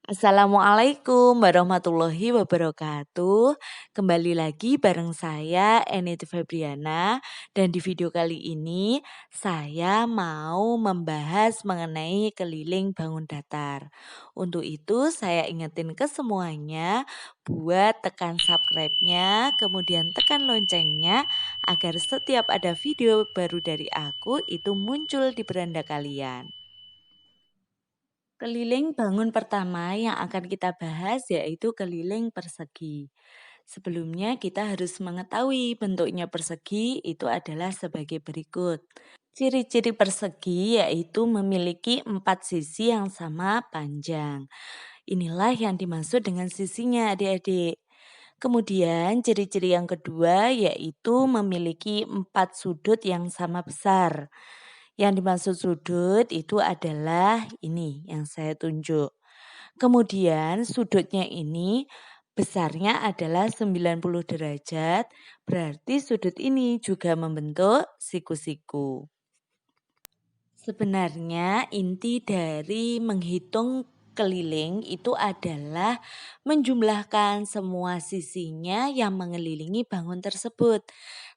Assalamualaikum warahmatullahi wabarakatuh. Kembali lagi bareng saya Enity Febriana dan di video kali ini saya mau membahas mengenai keliling bangun datar. Untuk itu saya ingetin ke semuanya buat tekan subscribe-nya, kemudian tekan loncengnya agar setiap ada video baru dari aku itu muncul di beranda kalian. Keliling bangun pertama yang akan kita bahas yaitu keliling persegi. Sebelumnya kita harus mengetahui bentuknya persegi itu adalah sebagai berikut. Ciri-ciri persegi yaitu memiliki 4 sisi yang sama panjang. Inilah yang dimaksud dengan sisinya adik-adik. Kemudian ciri-ciri yang kedua yaitu memiliki 4 sudut yang sama besar. Yang dimaksud sudut itu adalah ini yang saya tunjuk. Kemudian sudutnya ini besarnya adalah 90 derajat, berarti sudut ini juga membentuk siku-siku. Sebenarnya inti dari menghitung keliling itu adalah menjumlahkan semua sisinya yang mengelilingi bangun tersebut.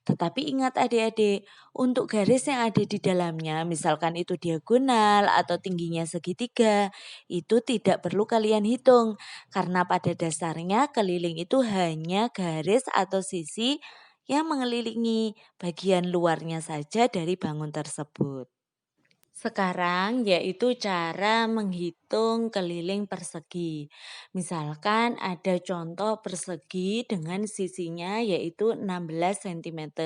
Tetapi ingat adik-adik, untuk garis yang ada di dalamnya, misalkan itu diagonal atau tingginya segitiga, itu tidak perlu kalian hitung. Karena pada dasarnya keliling itu hanya garis atau sisi yang mengelilingi bagian luarnya saja dari bangun tersebut. Sekarang yaitu cara menghitung keliling persegi. Misalkan ada contoh persegi dengan sisinya yaitu 16 cm.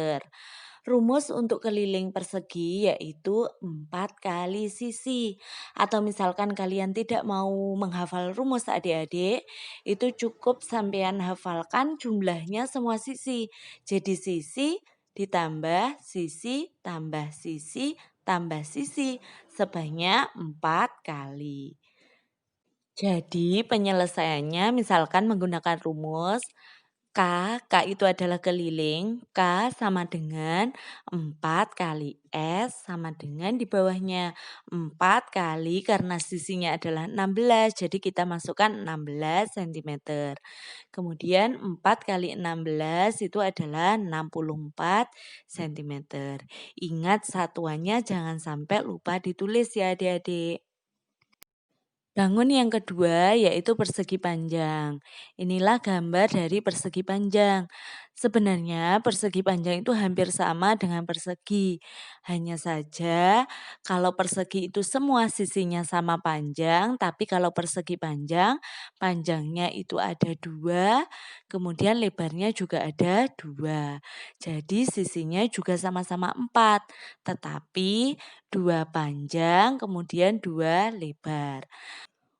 Rumus untuk keliling persegi yaitu 4 kali sisi. Atau misalkan kalian tidak mau menghafal rumus adik-adik, itu cukup sampean hafalkan jumlahnya semua sisi. Jadi sisi ditambah sisi tambah sisi tambah sisi sebanyak 4 kali. Jadi penyelesaiannya misalkan menggunakan rumus K itu adalah keliling, K sama dengan 4 kali S sama dengan di bawahnya 4 kali karena sisinya adalah 16, jadi kita masukkan 16 cm. Kemudian 4 kali 16 itu adalah 64 cm. Ingat satuannya jangan sampai lupa ditulis ya adik-adik. Bangun yang kedua yaitu persegi panjang. Inilah gambar dari persegi panjang. Sebenarnya persegi panjang itu hampir sama dengan persegi. Hanya saja kalau persegi itu semua sisinya sama panjang, tapi kalau persegi panjang, panjangnya itu ada 2, kemudian lebarnya juga ada 2. Jadi sisinya juga sama-sama 4, tetapi 2 panjang kemudian 2 lebar.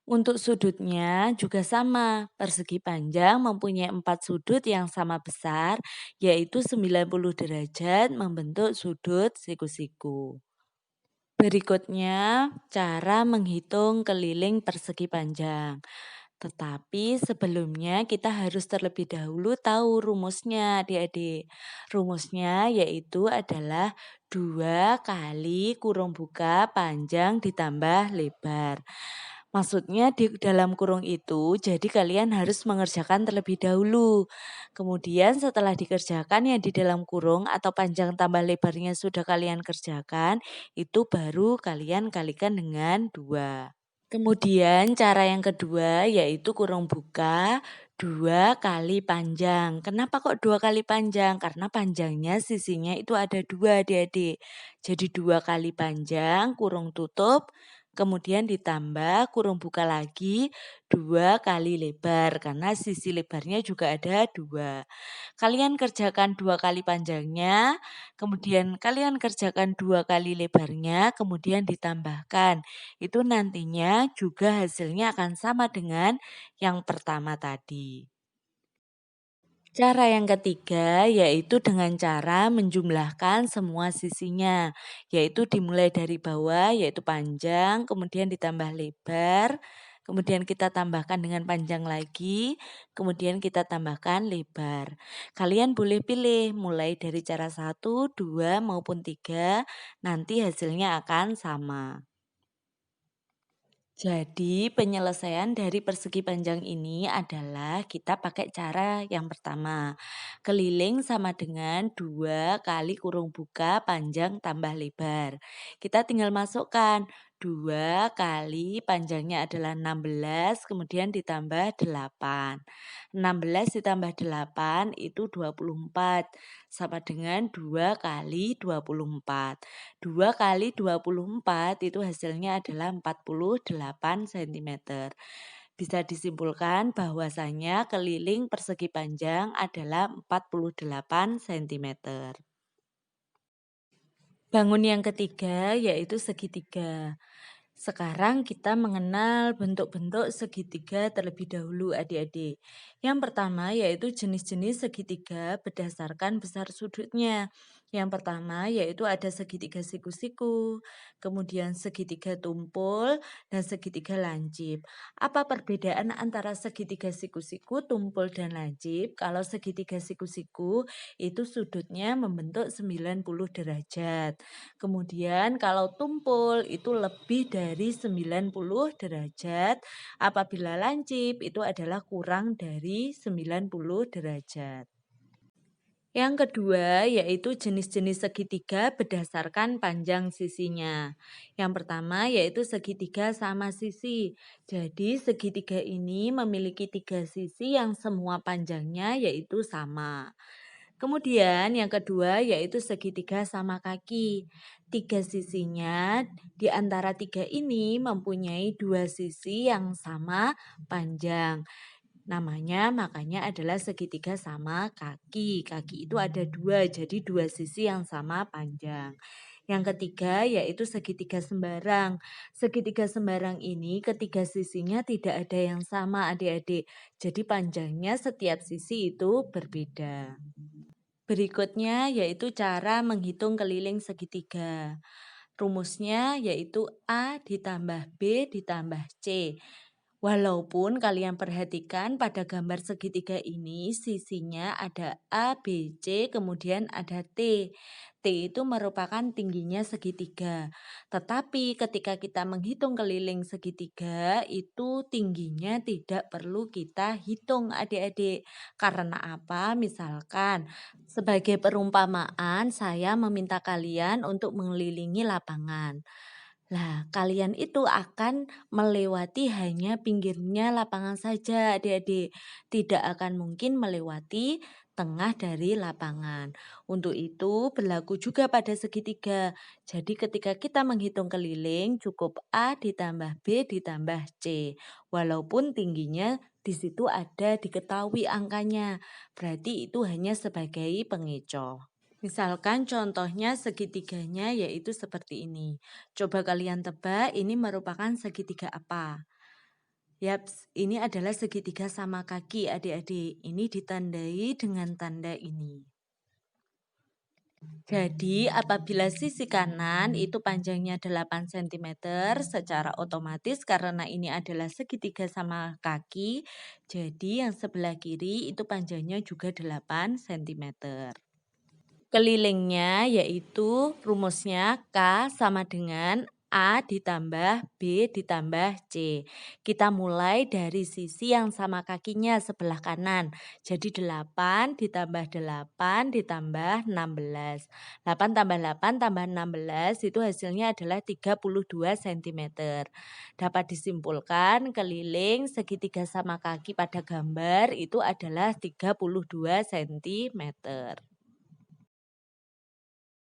Untuk sudutnya juga sama, persegi panjang mempunyai 4 sudut yang sama besar, yaitu 90 derajat membentuk sudut siku-siku. Berikutnya, cara menghitung keliling persegi panjang. Tetapi sebelumnya kita harus terlebih dahulu tahu rumusnya adik-adik. Rumusnya yaitu adalah 2 kali kurung buka panjang ditambah lebar. Maksudnya di dalam kurung itu, jadi kalian harus mengerjakan terlebih dahulu. Kemudian setelah dikerjakan yang di dalam kurung atau panjang tambah lebarnya sudah kalian kerjakan, itu baru kalian kalikan dengan 2. Kemudian cara yang kedua yaitu kurung buka 2 kali panjang. Kenapa kok 2 kali panjang? Karena panjangnya sisinya itu ada 2 adik-adik. Jadi 2 kali panjang kurung tutup, kemudian ditambah kurung buka lagi 2 kali lebar. Karena sisi lebarnya juga ada 2. Kalian kerjakan 2 kali panjangnya, kemudian kalian kerjakan 2 kali lebarnya, kemudian ditambahkan. Itu nantinya juga hasilnya akan sama dengan yang pertama tadi. Cara yang ketiga yaitu dengan cara menjumlahkan semua sisinya, yaitu dimulai dari bawah yaitu panjang, kemudian ditambah lebar, kemudian kita tambahkan dengan panjang lagi, kemudian kita tambahkan lebar. Kalian boleh pilih mulai dari cara 1, 2 maupun 3, nanti hasilnya akan sama. Jadi penyelesaian dari persegi panjang ini adalah kita pakai cara yang pertama. Keliling sama dengan 2 kali kurung buka panjang tambah lebar. Kita tinggal masukkan 2 kali panjangnya adalah 16 kemudian ditambah 8. 16 ditambah 8 itu 24 sama dengan 2 kali 24. 2 kali 24 itu hasilnya adalah 48 sentimeter. Bisa disimpulkan bahwasanya keliling persegi panjang adalah 48 sentimeter. Bangun yang ketiga yaitu segitiga. Sekarang kita mengenal bentuk-bentuk segitiga terlebih dahulu adik-adik. Yang pertama yaitu jenis-jenis segitiga berdasarkan besar sudutnya. Yang pertama yaitu ada segitiga siku-siku, kemudian segitiga tumpul, dan segitiga lancip. Apa perbedaan antara segitiga siku-siku, tumpul, dan lancip? Kalau segitiga siku-siku itu sudutnya membentuk 90 derajat. Kemudian kalau tumpul itu lebih dari 90 derajat, apabila lancip itu adalah kurang dari 90 derajat. Yang kedua yaitu jenis-jenis segitiga berdasarkan panjang sisinya. Yang pertama yaitu segitiga sama sisi. Jadi segitiga ini memiliki 3 sisi yang semua panjangnya yaitu sama. Kemudian yang kedua yaitu segitiga sama kaki. 3 sisinya di antara 3 ini mempunyai 2 sisi yang sama panjang. Namanya makanya adalah segitiga sama kaki. Kaki itu ada 2, jadi 2 sisi yang sama panjang. Yang ketiga yaitu segitiga sembarang. Segitiga sembarang ini ketiga sisinya tidak ada yang sama adik-adik. Jadi panjangnya setiap sisi itu berbeda. Berikutnya yaitu cara menghitung keliling segitiga. Rumusnya yaitu A ditambah B ditambah C. Walaupun kalian perhatikan pada gambar segitiga ini sisinya ada A, B, C, kemudian ada T. T itu merupakan tingginya segitiga. Tetapi ketika kita menghitung keliling segitiga itu tingginya tidak perlu kita hitung adik-adik. Karena apa? Misalkan sebagai perumpamaan saya meminta kalian untuk mengelilingi lapangan. Lah, kalian itu akan melewati hanya pinggirnya lapangan saja, adik-adik. Tidak akan mungkin melewati tengah dari lapangan. Untuk itu, berlaku juga pada segitiga. Jadi, ketika kita menghitung keliling, cukup A ditambah B ditambah C. Walaupun tingginya di situ ada diketahui angkanya. Berarti itu hanya sebagai pengecoh. Misalkan contohnya segitiganya yaitu seperti ini. Coba kalian tebak ini merupakan segitiga apa? Yaps, ini adalah segitiga sama kaki adik-adik. Ini ditandai dengan tanda ini. Jadi apabila sisi kanan itu panjangnya 8 cm secara otomatis karena ini adalah segitiga sama kaki. Jadi yang sebelah kiri itu panjangnya juga 8 cm. Kelilingnya yaitu rumusnya K sama dengan A ditambah B ditambah C. Kita mulai dari sisi yang sama kakinya sebelah kanan. Jadi 8 ditambah 8 ditambah 16. 8 tambah 8 tambah 16 itu hasilnya adalah 32 cm. Dapat disimpulkan keliling segitiga sama kaki pada gambar itu adalah 32 cm.